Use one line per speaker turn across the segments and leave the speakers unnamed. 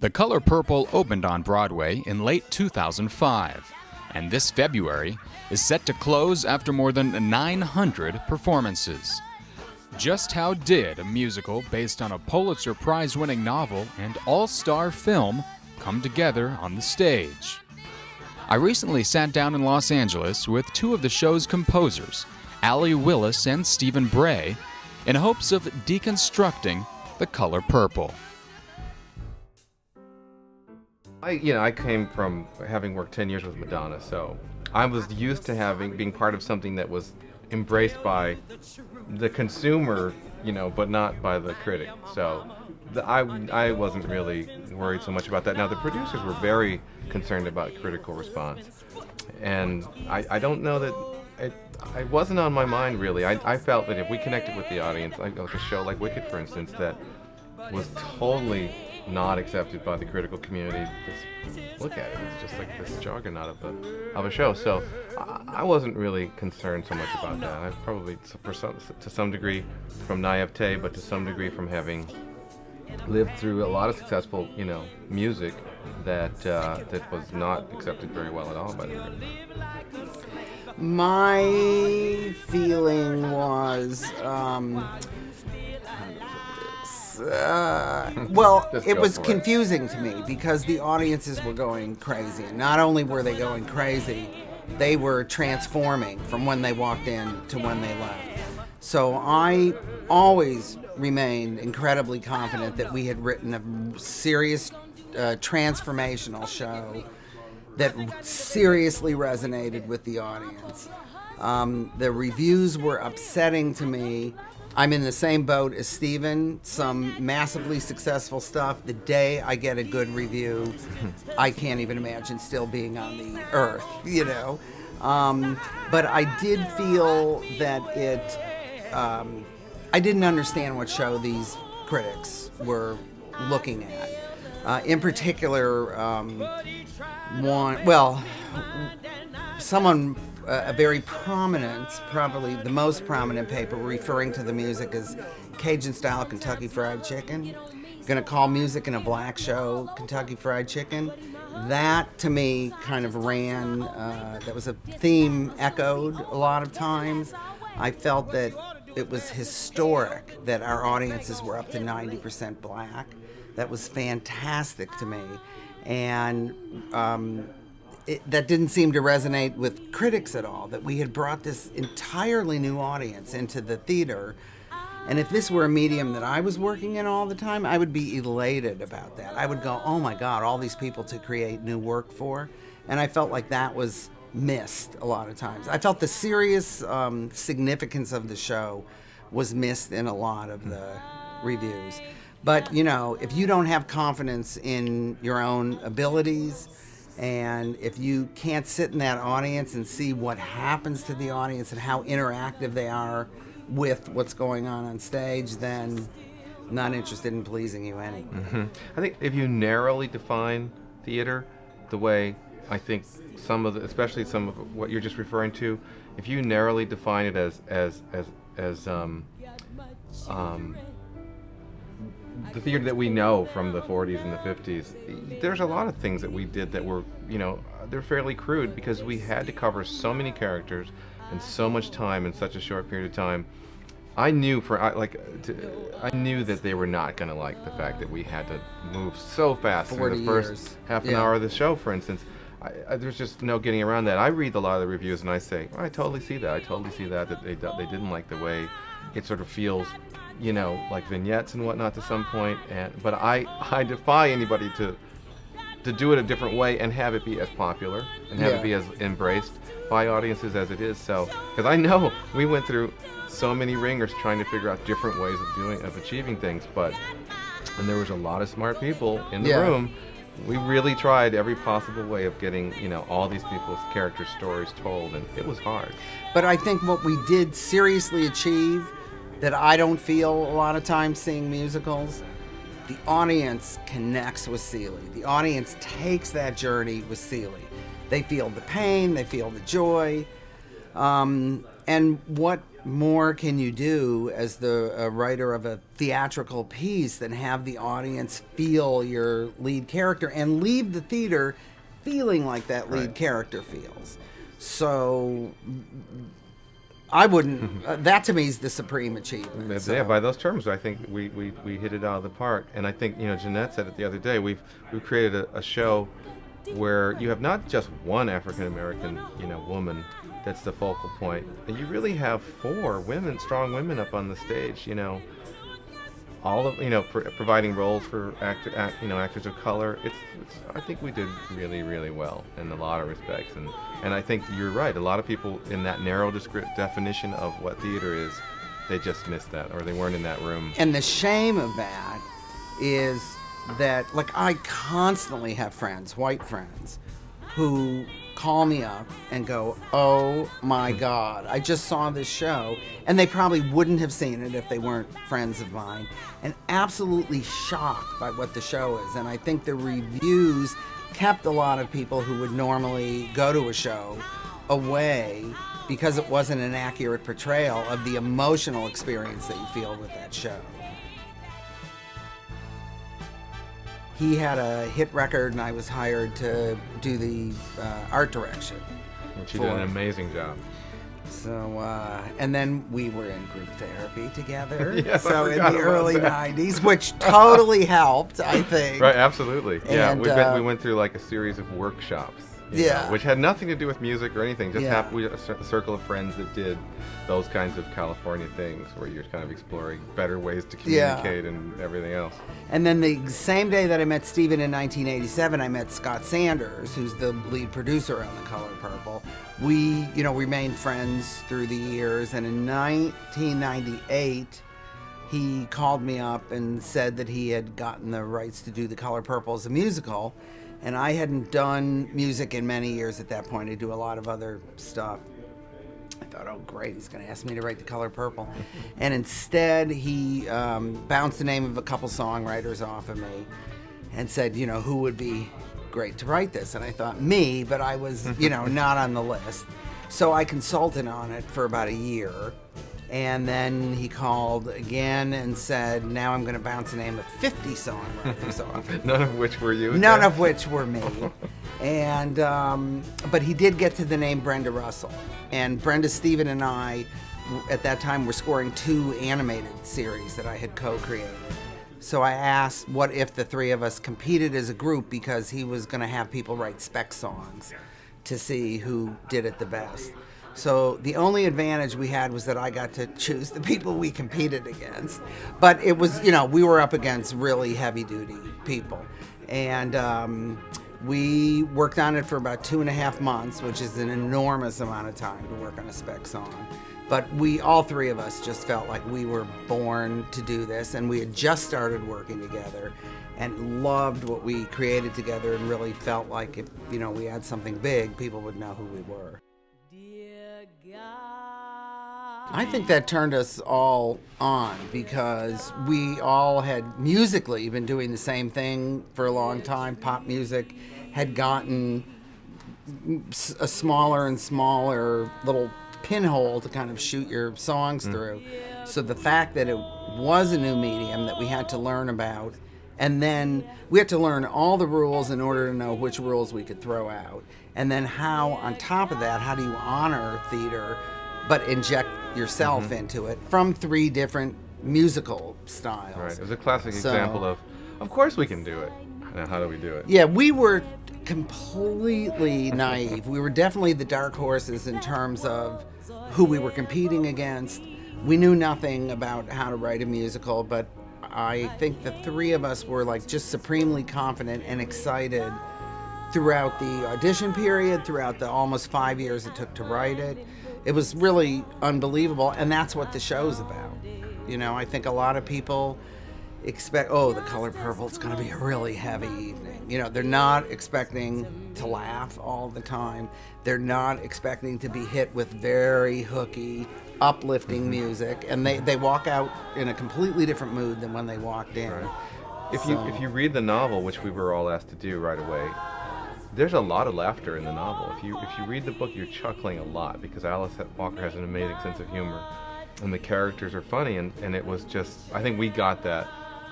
The Color Purple opened on Broadway in late 2005, and this February is set to close after more than 900 performances. Just how did a musical based on a Pulitzer Prize-winning novel and all-star film come together on the stage? I recently sat down in Los Angeles with two of the show's composers, Allee, Willis, and Stephen Bray, in hopes of deconstructing The Color Purple.
I came from having worked 10 years with Madonna, so I was used to being part of something that was embraced by the consumer, but not by the critic. So I wasn't really worried so much about that. Now, the producers were very concerned about critical response, and I don't know that it wasn't on my mind, really. I felt that if we connected with the audience, like a show like Wicked, for instance, that was totally not accepted by the critical community. Just look at it; it's just like this juggernaut of a show. So I wasn't really concerned so much about that. I probably, to some degree, from naivete, but to some degree from having lived through a lot of successful, music that was not accepted very well at all by the critics.
My feeling was. It was confusing to me because the audiences were going crazy. And not only were they going crazy, they were transforming from when they walked in to when they left. So I always remained incredibly confident that we had written a serious transformational show that seriously resonated with the audience. The reviews were upsetting to me. I'm in the same boat as Stephen. Some massively successful stuff. The day I get a good review, I can't even imagine still being on the earth, But I did feel that I didn't understand what show these critics were looking at. In particular, a very prominent, probably the most prominent paper referring to the music as Cajun-style Kentucky Fried Chicken. Going to call music in a black show Kentucky Fried Chicken. That, to me, kind of ran, that was a theme echoed a lot of times. I felt that it was historic that our audiences were up to 90% black. That was fantastic to me. And that didn't seem to resonate with critics at all, that we had brought this entirely new audience into the theater. And if this were a medium that I was working in all the time, I would be elated about that. I would go, oh my God, all these people to create new work for. And I felt like that was missed a lot of times. I felt the serious significance of the show was missed in a lot of the reviews. But, if you don't have confidence in your own abilities, and if you can't sit in that audience and see what happens to the audience and how interactive they are with what's going on stage, then I'm not interested in pleasing you anyway.
Mm-hmm. I think if you narrowly define theater the way I think especially some of what you're just referring to, if you narrowly define it as the theater that we know from the 40s and the 50s, there's a lot of things that we did that were, they're fairly crude because we had to cover so many characters and so much time in such a short period of time. I knew that they were not going to like the fact that we had to move so fast in the first half an hour of the show, for instance. There's just no getting around that. I read a lot of the reviews and I say, I totally see that, that they didn't like the way it sort of feels, like vignettes and whatnot to some point. But I defy anybody to do it a different way and have it be as popular and have it be as embraced by audiences as it is. So, because I know we went through so many ringers trying to figure out different ways of achieving things, and there was a lot of smart people in the room. We really tried every possible way of getting, all these people's character stories told, and it was hard.
But I think what we did seriously achieve, that I don't feel a lot of times seeing musicals, the audience connects with Celie. The audience takes that journey with Celie. They feel the pain, they feel the joy. And what more can you do as the writer of a theatrical piece than have the audience feel your lead character and leave the theater feeling like that lead character feels? So I wouldn't, that to me is the supreme achievement. So.
Yeah, by those terms, I think we hit it out of the park. And I think, Jeanette said it the other day, we've created a show where you have not just one African-American, woman that's the focal point. And you really have 4 women, strong women up on the stage, all of, providing roles for actors of color. It's I think we did really, really well in a lot of respects. And I think you're right. A lot of people in that narrow definition of what theater is, they just missed that, or they weren't in that room.
And the shame of that is that, I constantly have friends, white friends, who call me up and go, "Oh my God, I just saw this show," and they probably wouldn't have seen it if they weren't friends of mine, and absolutely shocked by what the show is. And I think the reviews kept a lot of people who would normally go to a show away because it wasn't an accurate portrayal of the emotional experience that you feel with that show. He had a hit record, and I was hired to do the art direction.
Which you did an amazing job.
So, and then we were in group therapy together.
Yes,
so in the early 90s, which totally helped, I think.
Right, absolutely. Yeah,
And,
we went through a series of workshops. Which had nothing to do with music or anything. Just we had a circle of friends that did those kinds of California things where you're kind of exploring better ways to communicate and everything else.
And then the same day that I met Stephen in 1987, I met Scott Sanders, who's the lead producer on The Color Purple. We, remained friends through the years, and in 1998, he called me up and said that he had gotten the rights to do The Color Purple as a musical. And I hadn't done music in many years at that point. I do a lot of other stuff. I thought, oh, great, he's going to ask me to write The Color Purple. And instead, he bounced the name of a couple songwriters off of me and said, who would be great to write this? And I thought, me, but I was, not on the list. So I consulted on it for about a year. And then he called again and said, now I'm going to bounce the name of 50 songwriters off.
None of which were you?
None of which were me. And, but he did get to the name Brenda Russell. And Brenda, Stephen, and I, at that time, were scoring 2 animated series that I had co-created. So I asked what if the 3 of us competed as a group, because he was going to have people write spec songs to see who did it the best. So the only advantage we had was that I got to choose the people we competed against. But it was, we were up against really heavy-duty people. And we worked on it for about 2.5 months, which is an enormous amount of time to work on a spec song. But all 3 of us just felt like we were born to do this, and we had just started working together and loved what we created together, and really felt like if, we had something big, people would know who we were. I think that turned us all on, because we all had musically been doing the same thing for a long time. Pop music had gotten a smaller and smaller little pinhole to kind of shoot your songs through. So the fact that it was a new medium that we had to learn about, and then we had to learn all the rules in order to know which rules we could throw out. And then how, on top of that, how do you honor theater but inject yourself into it from 3 different musical styles?
Right. It was a classic example of course we can do it. Now, how do we do it?
Yeah, we were completely naive. We were definitely the dark horses in terms of who we were competing against. We knew nothing about how to write a musical, but I think the 3 of us were just supremely confident and excited throughout the audition period, throughout the almost 5 years it took to write it. It was really unbelievable, and that's what the show's about. I think a lot of people expect, The Color Purple, it's going to be a really heavy evening. They're not expecting to laugh all the time. They're not expecting to be hit with very hooky, uplifting music, and they walk out in a completely different mood than when they walked in.
Right. If you read the novel, which we were all asked to do right away, there's a lot of laughter in the novel. If you read the book, you're chuckling a lot, because Alice Walker has an amazing sense of humor. the characters are funny, and it was just, I think we got that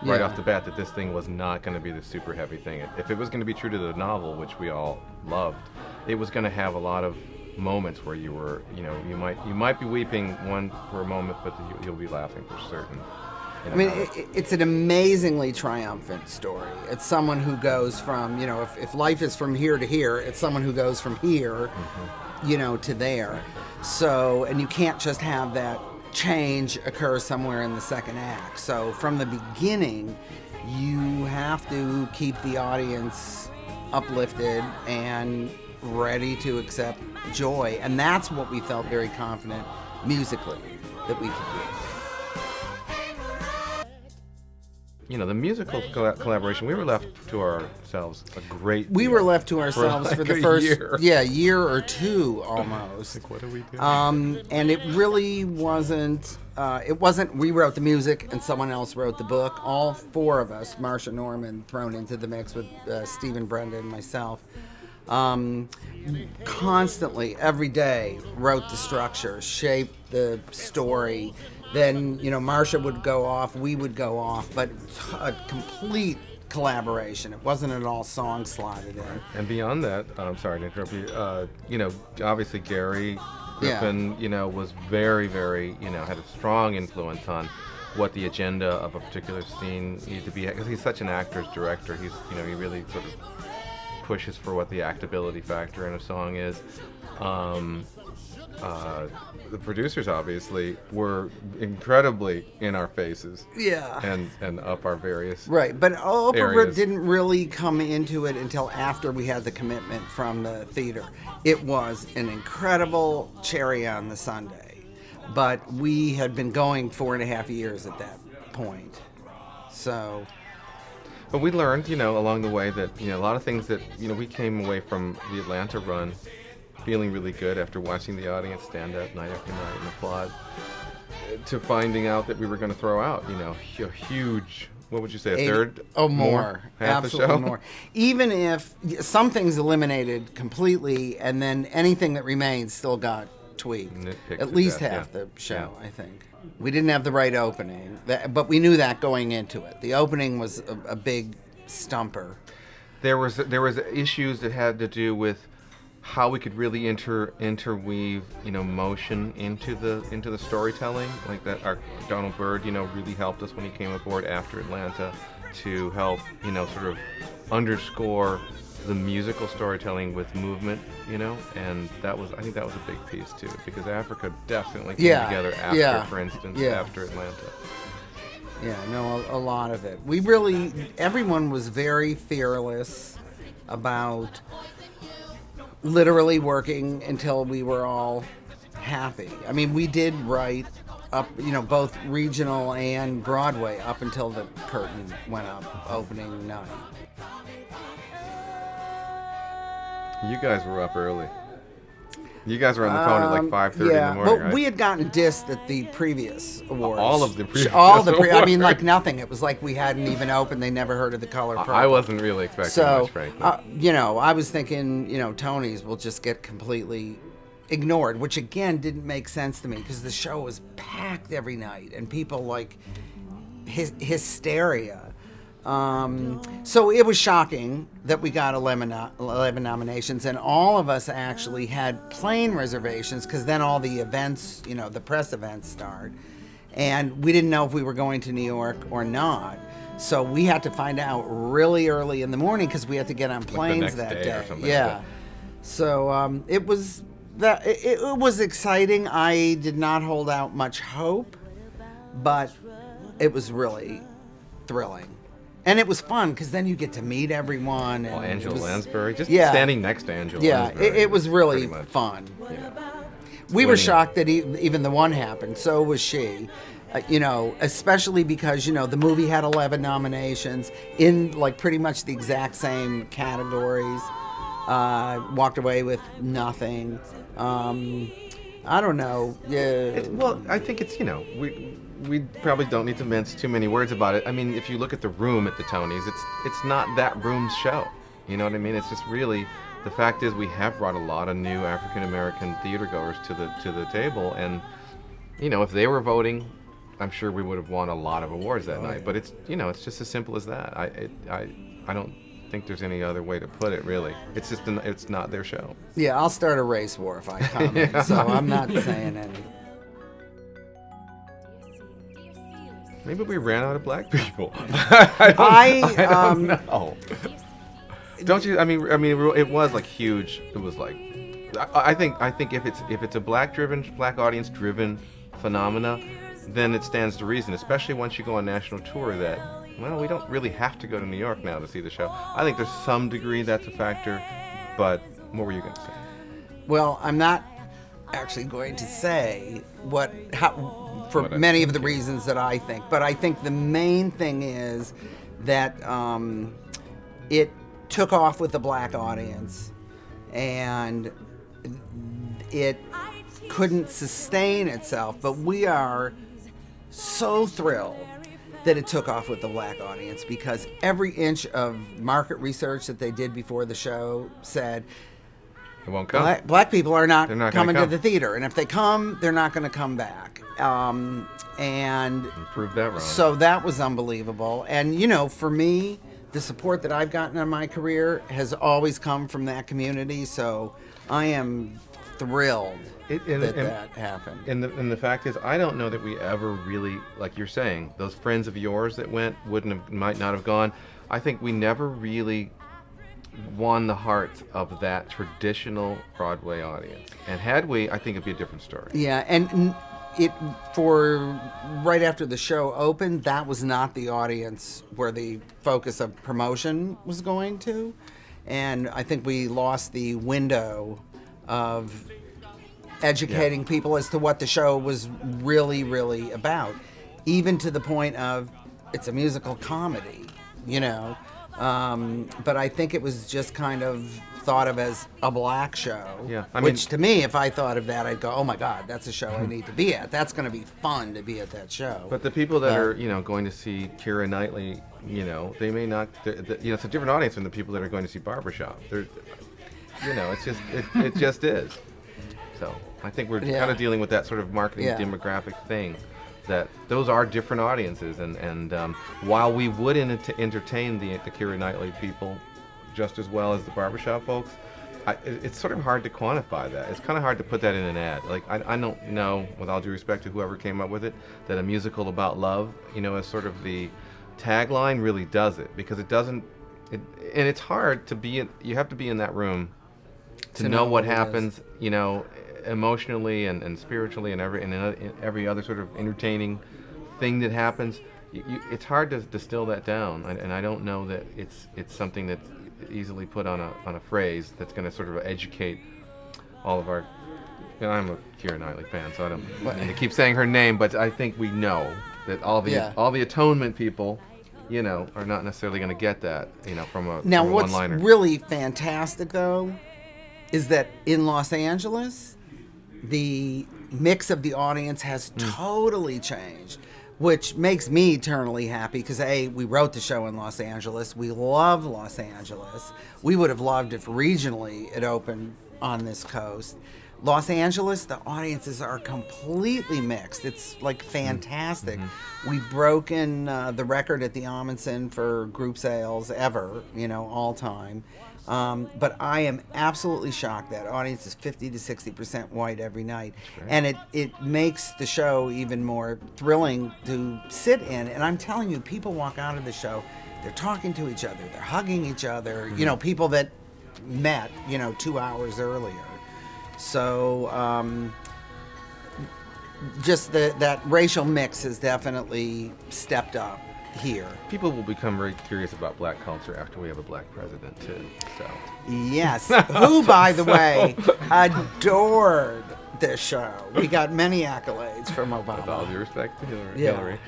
right off the bat, that this thing was not going to be the super heavy thing. If it was going to be true to the novel, which we all loved, it was going to have a lot of moments where you were, you might be weeping for a moment, but you'll be laughing for certain.
I mean, it's an amazingly triumphant story. It's someone who goes from, if life is from here to here, it's someone who goes from here, to there. So, and you can't just have that change occur somewhere in the second act. So from the beginning, you have to keep the audience uplifted and ready to accept joy. And that's what we felt very confident musically that we could do.
The musical collaboration, we were left to ourselves a great deal.
We were left to ourselves for the first year or two almost.
Like, what do we do?
And it really wasn't, we wrote the music and someone else wrote the book. All four of us, Marsha, Norman, thrown into the mix with Stephen, Brenda, and myself, constantly, every day, wrote the structure, shaped the story. Then, Marsha would go off, we would go off, but a complete collaboration. It wasn't at all song slotted in.
And beyond that, I'm sorry to interrupt you, obviously Gary Griffin, was very, very, had a strong influence on what the agenda of a particular scene needed to be, because he's such an actor's director. He's, he really sort of pushes for what the actability factor in a song is. The producers obviously were incredibly in our faces, and up our various
but Oprah
areas.
Didn't really come into it until after we had the commitment from the theater. It was an incredible cherry on the sundae, but we had been going 4.5 years at that point, so.
But we learned, along the way that a lot of things that we came away from the Atlanta run feeling really good after watching the audience stand up night after night and applaud, to finding out that we were going to throw out, a huge, what would you say, a third?
Oh, more.
Half
Absolutely
the show?
More. Even if some things eliminated completely, and then anything that remained still got tweaked. At least half the show, I think. We didn't have the right opening, but we knew that going into it. The opening was a big stumper.
There was issues that had to do with how we could really interweave, motion into the storytelling, like that. Our Donald Byrd, really helped us when he came aboard after Atlanta to help, sort of underscore the musical storytelling with movement, and I think that was a big piece too, because Africa definitely came together after, for instance, after Atlanta.
Yeah, no, a lot of it. Everyone was very fearless about literally working until we were all happy. I mean, we did write up, both regional and Broadway up until the curtain went up opening night.
You guys were up early. You guys were on the phone at like 5:30 in the morning,
but
right?
we had gotten dissed at the previous awards.
All of the previous
I mean, like nothing. It was like we hadn't even opened. They never heard of the color purple.
I wasn't really expecting much, frankly.
I was thinking, Tony's will just get completely ignored, which again didn't make sense to me because the show was packed every night and people like hysteria. So it was shocking that we got 11 nominations, and all of us actually had plane reservations because then all the events, the press events start, and we didn't know if we were going to New York or not. So we had to find out really early in the morning because we had to get on planes that day.
Or something
yeah.
like that.
So it was exciting. I did not hold out much hope, but it was really thrilling. And it was fun because then you get to meet everyone. And
Angela Lansbury, standing next to Angela Lansbury.
It was really fun.
Yeah.
We were shocked that even the one happened. So was she. Especially because, the movie had 11 nominations in like pretty much the exact same categories. Walked away with nothing. I don't know. Yeah.
Well, I think it's, we probably don't need to mince too many words about it. I mean, if you look at the room at the Tonys, it's not that room's show. You know what I mean? It's just really, the fact is we have brought a lot of new African American theater goers to the table, and if they were voting, I'm sure we would have won a lot of awards that night. But it's just as simple as that. I don't think there's any other way to put it, really. It's just it's not their show.
Yeah, I'll start a race war if I comment, so I'm not saying anything.
Maybe we ran out of black people.
I
don't know. Don't you? I mean, it was like huge. It was like, I think if it's a black audience driven phenomena, then it stands to reason, especially once you go on national tour, that, well, we don't really have to go to New York now to see the show. I think there's some degree that's a factor, but what were you going to say?
Well, I'm not actually going to say for many of the reasons that I think, but I think the main thing is that it took off with the black audience, and it couldn't sustain itself, but we are so thrilled that it took off with the black audience, because every inch of market research that they did before the show said
it won't come.
Black people are not coming
come
to the theater, and if they come, they're not going to come back. And
you proved that wrong.
So that was unbelievable. And for me, the support that I've gotten in my career has always come from that community. So I am thrilled that happened.
And the fact is, I don't know that we ever really, like you're saying, those friends of yours that went might not have gone. I think we never really won the hearts of that traditional Broadway audience. And had we, I think it'd be a different story.
Yeah, and for right after the show opened, that was not the audience where the focus of promotion was going to. And I think we lost the window of educating people as to what the show was really, really about. Even to the point of, it's a musical comedy, but I think it was just kind of thought of as a black show.
Yeah,
which to me, if I thought of that, I'd go, oh my God, that's a show I need to be at. That's going to be fun to be at that show.
But the people that are, going to see Keira Knightley, they may not, it's a different audience than the people that are going to see Barbershop. It just is. So I think we're kind of dealing with that sort of marketing demographic thing, that those are different audiences, and while we would entertain the Keira Knightley people just as well as the Barbershop folks, it's sort of hard to quantify that. It's kind of hard to put that in an ad. Like, I don't know, with all due respect to whoever came up with it, that a musical about love, as sort of the tagline really does it, because it doesn't, and it's hard to be in, you have to be in that room to know what happens, emotionally and spiritually and every other sort of entertaining thing that happens. It's hard to distill that down, and I don't know that it's something that's easily put on a phrase that's going to sort of educate all of our. I'm a Keira Knightley fan, so I don't mean to keep saying her name, but I think we know that all the atonement people, are not necessarily going to get that, from a one-liner.
What's really fantastic though is that in Los Angeles, the mix of the audience has totally changed, which makes me eternally happy, because we wrote the show in Los Angeles. We love Los Angeles. We would have loved if regionally it opened on this coast. Los Angeles, the audiences are completely mixed. It's like fantastic. We've broken the record at the Amundsen for group sales ever, all time. But I am absolutely shocked that audience is 50 to 60% white every night. And it makes the show even more thrilling to sit in. And I'm telling you, people walk out of the show, they're talking to each other, they're hugging each other, people that met, 2 hours earlier. So just that racial mix has definitely stepped up here.
People will become very curious about black culture after we have a black president too. So
yes, who, by the way, adored this show. We got many accolades from Obama.
With all due respect to Hillary.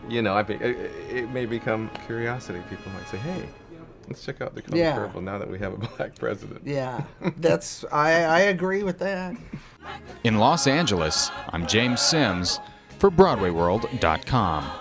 It may become curiosity. People might say, "Hey, let's check out the color purple now that we have a black president."
Yeah, I agree with that.
In Los Angeles, I'm James Sims for BroadwayWorld.com.